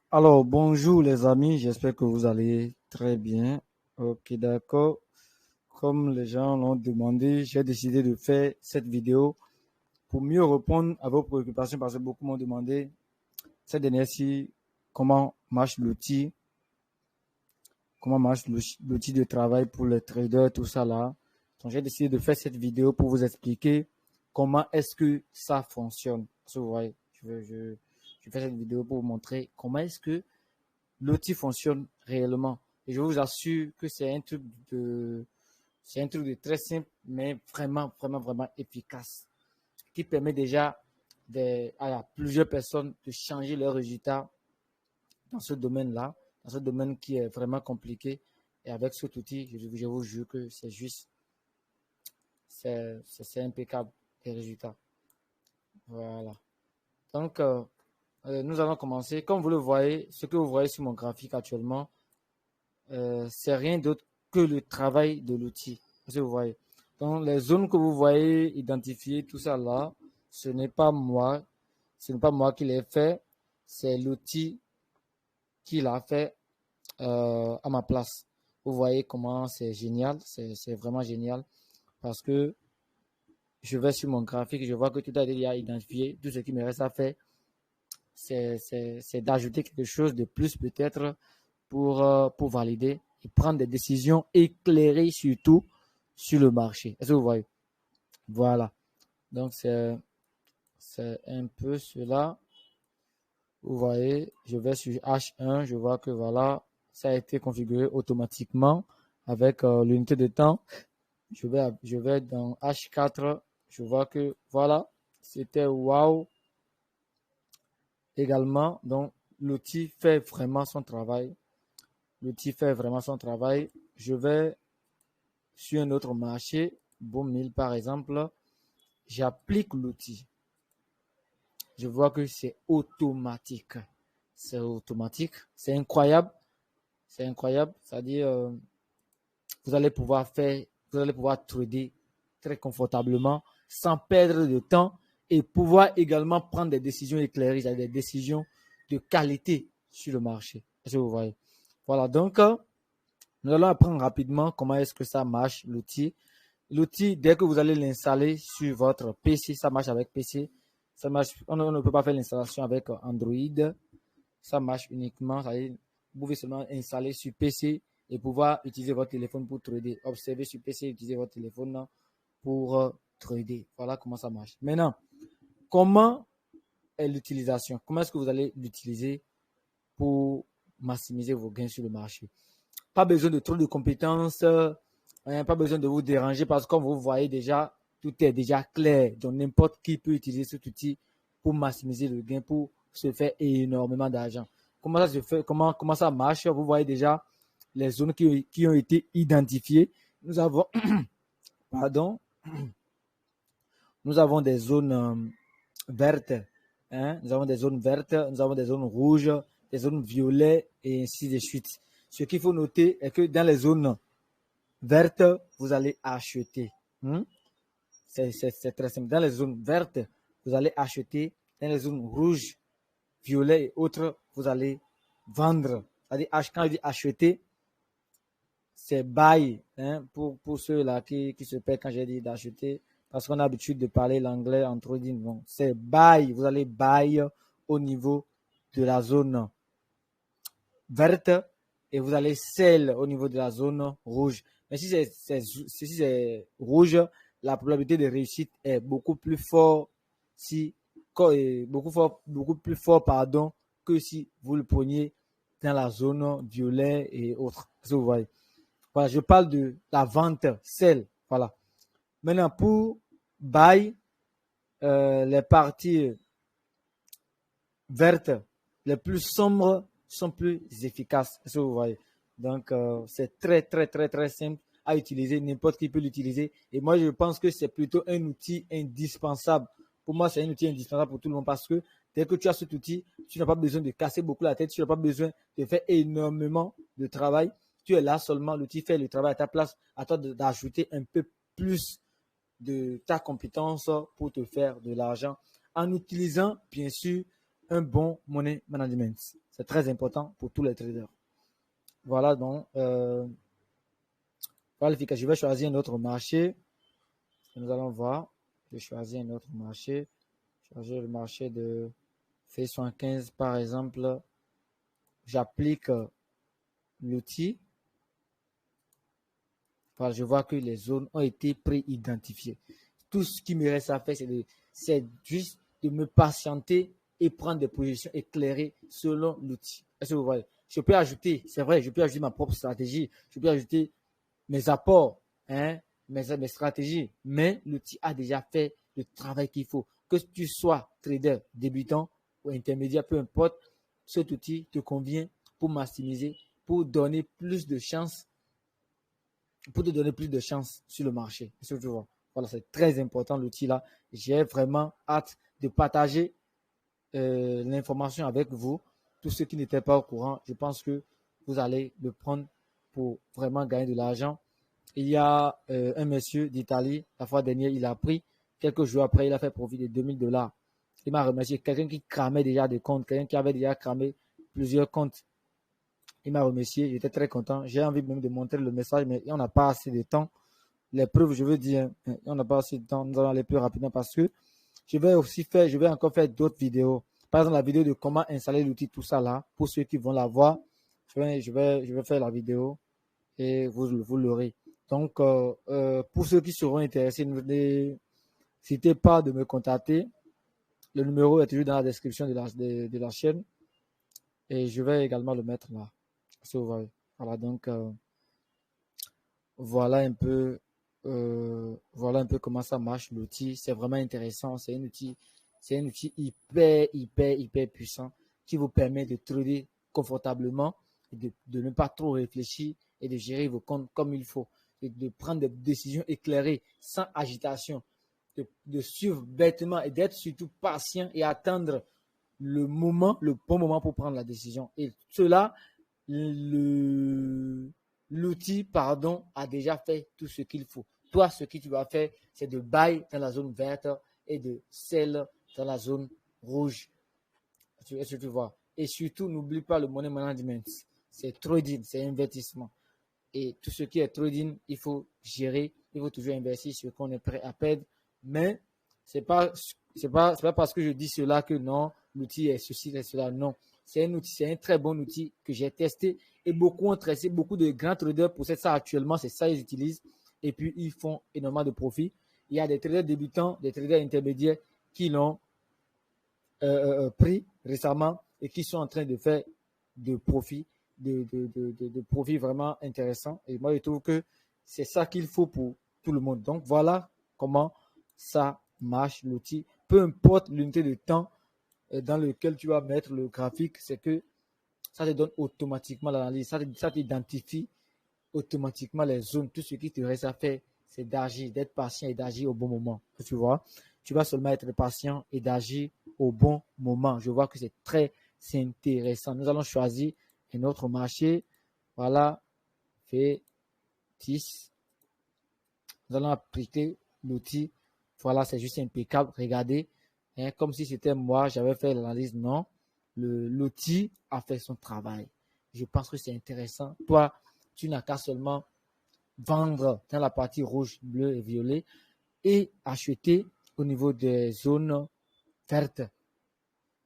Alors, bonjour les amis, j'espère que vous allez très bien. Ok, d'accord. Comme les gens l'ont demandé, j'ai décidé de faire cette vidéo pour mieux répondre à vos préoccupations parce que beaucoup m'ont demandé cette dernière-ci comment marche l'outil, comment marche l'outil de travail pour les traders, tout ça là. Donc, j'ai décidé de faire cette vidéo pour vous expliquer comment est-ce que ça fonctionne. Parce que vous voyez, je fais cette vidéo pour vous montrer comment est-ce que l'outil fonctionne réellement. Et je vous assure que c'est un truc de très simple, mais vraiment, vraiment, vraiment efficace, qui permet déjà à plusieurs personnes de changer leurs résultats dans ce domaine-là, dans ce domaine qui est vraiment compliqué. Et avec cet outil, je vous jure que c'est juste, c'est impeccable, les résultats. Voilà. Donc, nous allons commencer. Comme vous le voyez, ce que vous voyez sur mon graphique actuellement, c'est rien d'autre que le travail de l'outil. Vous voyez. Donc, les zones que vous voyez identifiées, tout ça là, ce n'est pas moi. Ce n'est pas moi qui l'ai fait. C'est l'outil qui l'a fait à ma place. Vous voyez comment c'est génial. C'est vraiment génial parce que je vais sur mon graphique, je vois que tout a été identifié. Tout ce qui me reste à faire, c'est d'ajouter quelque chose de plus peut-être pour valider et prendre des décisions éclairées surtout sur le marché. Est-ce que vous voyez? Voilà. Donc, c'est un peu cela. Vous voyez, je vais sur H1, je vois que voilà, ça a été configuré automatiquement avec l'unité de temps. Je vais dans H4, je vois que voilà, c'était wow également. Donc, l'outil fait vraiment son travail. L'outil fait vraiment son travail. Je vais sur un autre marché, Boom 1000 par exemple, j'applique l'outil. Je vois que c'est automatique. C'est automatique. C'est incroyable. C'est incroyable. C'est-à-dire, vous allez pouvoir trader très confortablement sans perdre de temps et pouvoir également prendre des décisions éclairées, des décisions de qualité sur le marché. Est-ce que vous voyez? Voilà. Donc, nous allons apprendre rapidement comment est-ce que ça marche, l'outil. L'outil, dès que vous allez l'installer sur votre PC, ça marche avec PC. Ça marche, on ne peut pas faire l'installation avec Android. Ça marche uniquement, vous pouvez seulement installer sur PC et pouvoir utiliser votre téléphone pour trader. Observer sur PC, utiliser votre téléphone pour trader. Voilà comment ça marche. Maintenant, comment est l'utilisation? Comment est-ce que vous allez l'utiliser pour maximiser vos gains sur le marché? Pas besoin de trop de compétences, pas besoin de vous déranger parce que comme vous voyez déjà, tout est déjà clair. Donc n'importe qui peut utiliser cet outil pour maximiser le gain, pour se faire énormément d'argent. Comment ça se fait, comment ça marche? Vous voyez déjà les zones qui ont été identifiées. Nous avons, pardon, nous avons des zones vertes. Hein? Nous avons des zones vertes, nous avons des zones rouges, des zones violettes et ainsi de suite. Ce qu'il faut noter est que dans les zones vertes, vous allez acheter. Hmm? C'est très simple. Dans les zones vertes, vous allez acheter. Dans les zones rouges, violets et autres, vous allez vendre. C'est-à-dire, quand je dis acheter, c'est buy. Hein, pour ceux-là qui se paient quand j'ai dit d'acheter, parce qu'on a l'habitude de parler l'anglais entre nous. Bon, c'est buy. Vous allez buy au niveau de la zone verte et vous allez sell au niveau de la zone rouge. Mais si c'est rouge, la probabilité de réussite est beaucoup plus fort beaucoup plus fort pardon, que si vous le preniez dans la zone violet et autres. Vous voyez. Voilà, je parle de la vente, sell. Voilà. Maintenant, pour buy, les parties vertes les plus sombres sont plus efficaces. Est-ce que vous voyez? Donc, c'est très, très, très, très simple à utiliser. N'importe qui peut l'utiliser. Et moi, je pense que c'est plutôt un outil indispensable. Pour moi, c'est un outil indispensable pour tout le monde parce que dès que tu as cet outil, tu n'as pas besoin de casser beaucoup la tête. Tu n'as pas besoin de faire énormément de travail. Tu es là seulement. L'outil fait le travail à ta place. À toi d'ajouter un peu plus de ta compétence pour te faire de l'argent en utilisant, bien sûr, un bon money management. C'est très important pour tous les traders. Voilà donc, voilà, je vais choisir un autre marché. Nous allons voir. Je vais choisir un autre marché. Choisir le marché de F75 par exemple. J'applique l'outil. Voilà, je vois que les zones ont été pré-identifiées. Tout ce qui me reste à faire, c'est juste de me patienter et prendre des positions éclairées selon l'outil. Est-ce que vous voyez? Je peux ajouter, c'est vrai, je peux ajouter ma propre stratégie, je peux ajouter mes apports, hein, mes stratégies, mais l'outil a déjà fait le travail qu'il faut. Que tu sois trader débutant ou intermédiaire, peu importe, cet outil te convient pour maximiser, pour donner plus de chances, pour te donner plus de chances sur le marché. Est-ce que tu vois? Voilà, c'est très important l'outil là. J'ai vraiment hâte de partager l'information avec vous. Tous ceux qui n'étaient pas au courant, je pense que vous allez le prendre pour vraiment gagner de l'argent. Il y a un monsieur d'Italie, la fois dernière, il a pris, quelques jours après, il a fait profit de 2000 $. Il m'a remercié. Quelqu'un qui cramait déjà des comptes, quelqu'un qui avait déjà cramé plusieurs comptes. Il m'a remercié, j'étais très content. J'ai envie même de montrer le message, mais on n'a pas assez de temps. Les preuves, je veux dire, on n'a pas assez de temps. Nous allons aller plus rapidement parce que je vais encore faire d'autres vidéos. Par exemple, la vidéo de comment installer l'outil, tout ça là, pour ceux qui vont la voir, je vais faire la vidéo et vous l'aurez. Donc, pour ceux qui seront intéressés, n'hésitez pas de me contacter. Le numéro est toujours dans la description de la chaîne et je vais également le mettre là. Voilà, donc, voilà un peu comment ça marche l'outil. C'est vraiment intéressant. C'est un outil hyper puissant qui vous permet de trader confortablement et de ne pas trop réfléchir et de gérer vos comptes comme il faut. Et de prendre des décisions éclairées sans agitation, de suivre bêtement et d'être surtout patient et attendre le bon moment pour prendre la décision. Et cela, l'outil, pardon, a déjà fait tout ce qu'il faut. Toi, ce que tu vas faire, c'est de buy dans la zone verte et de sell dans la zone rouge. Est-ce que tu vois? Et surtout, n'oublie pas le money management. C'est trading, c'est investissement. Et tout ce qui est trading, il faut gérer, il faut toujours investir sur ce qu'on est prêt à perdre. Mais c'est pas parce que je dis cela que non, l'outil est ceci, est cela. Non, c'est un outil, c'est un très bon outil que j'ai testé et beaucoup ont testé, beaucoup de grands traders possèdent ça actuellement, c'est ça qu'ils utilisent et puis ils font énormément de profit. Il y a des traders débutants, des traders intermédiaires qui l'ont pris récemment et qui sont en train de faire de profit, de profit vraiment intéressant. Et moi, je trouve que c'est ça qu'il faut pour tout le monde. Donc, voilà comment ça marche, l'outil. Peu importe l'unité de temps dans lequel tu vas mettre le graphique, c'est que ça te donne automatiquement l'analyse. Ça t'identifie automatiquement les zones. Tout ce qui te reste à faire, c'est d'agir, d'être patient et d'agir au bon moment. Tu vois, tu vas seulement être patient et d'agir au bon moment. Je vois que c'est très intéressant. Nous allons choisir un autre marché. Voilà, fait 10. Nous allons appliquer l'outil. Voilà, c'est juste impeccable. Regardez, hein, comme si c'était moi, j'avais fait l'analyse. Non, l'outil a fait son travail. Je pense que c'est intéressant. Toi, tu n'as qu'à seulement vendre dans la partie rouge, bleu et violet et acheter au niveau des zones vertes.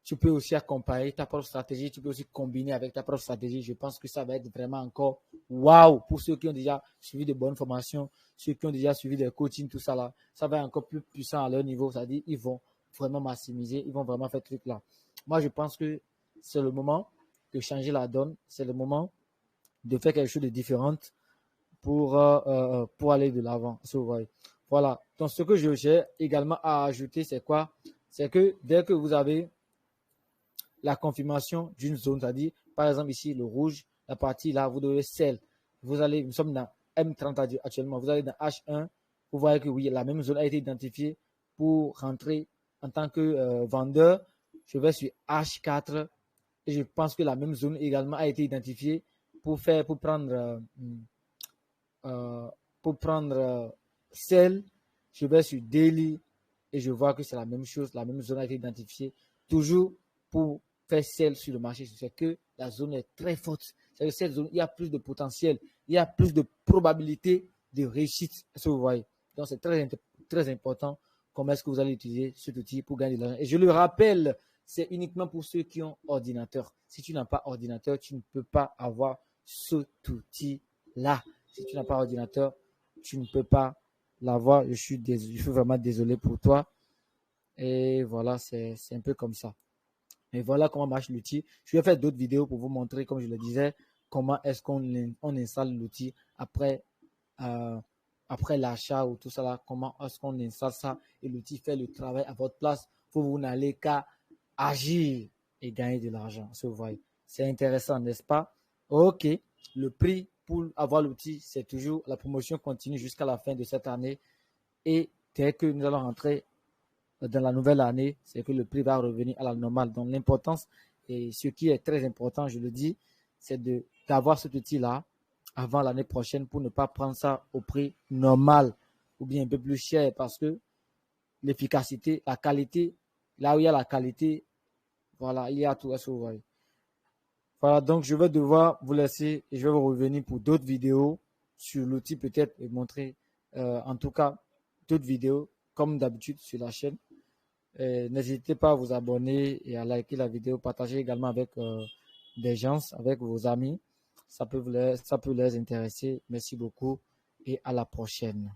Tu peux aussi accompagner ta propre stratégie, tu peux aussi combiner avec ta propre stratégie. Je pense que ça va être vraiment encore waouh pour ceux qui ont déjà suivi de bonnes formations, ceux qui ont déjà suivi des coachings, tout ça là. Ça va être encore plus puissant à leur niveau, c'est-à-dire ils vont vraiment maximiser, ils vont vraiment faire ce truc là. Moi, je pense que c'est le moment de changer la donne, c'est le moment de faire quelque chose de différent pour aller de l'avant. Voilà. Donc, ce que j'ai également à ajouter, c'est quoi? C'est que dès que vous avez la confirmation d'une zone, c'est-à-dire, par exemple, ici, le rouge, la partie là, vous devez sell. Nous sommes dans M30 actuellement, vous allez dans H1, vous voyez que oui, la même zone a été identifiée pour rentrer en tant que vendeur. Je vais sur H4 et je pense que la même zone également a été identifiée pour prendre sell. Je vais sur daily et je vois que c'est la même chose, la même zone a été identifiée toujours pour fait celle sur le marché, c'est que la zone est très forte. C'est que cette zone, il y a plus de potentiel, il y a plus de probabilité de réussite. Est-ce que vous voyez? Donc, c'est très important comment est-ce que vous allez utiliser cet outil pour gagner de l'argent. Et je le rappelle, c'est uniquement pour ceux qui ont ordinateur. Si tu n'as pas ordinateur, tu ne peux pas avoir cet outil-là. Si tu n'as pas ordinateur, tu ne peux pas l'avoir. Je suis vraiment désolé pour toi. Et voilà, c'est un peu comme ça. Et voilà comment marche l'outil. Je vais faire d'autres vidéos pour vous montrer, comme je le disais, comment est-ce qu'on installe l'outil après, après l'achat ou tout ça là, comment est-ce qu'on installe ça et l'outil fait le travail à votre place. Vous n'allez qu'à agir et gagner de l'argent. C'est intéressant, n'est-ce pas? Ok, le prix pour avoir l'outil, c'est toujours la promotion continue jusqu'à la fin de cette année. Et dès que nous allons rentrer dans la nouvelle année, c'est que le prix va revenir à la normale. Donc l'importance, et ce qui est très important, je le dis, c'est d'avoir cet outil-là avant l'année prochaine pour ne pas prendre ça au prix normal ou bien un peu plus cher parce que l'efficacité, la qualité, là où il y a la qualité, voilà, il y a tout à ce voyez. Voilà, donc je vais devoir vous laisser et je vais vous revenir pour d'autres vidéos sur l'outil peut-être et montrer en tout cas d'autres vidéos comme d'habitude sur la chaîne. N'hésitez pas à vous abonner et à liker la vidéo, partager également avec des gens, avec vos amis. Ça peut les intéresser. Merci beaucoup et à la prochaine.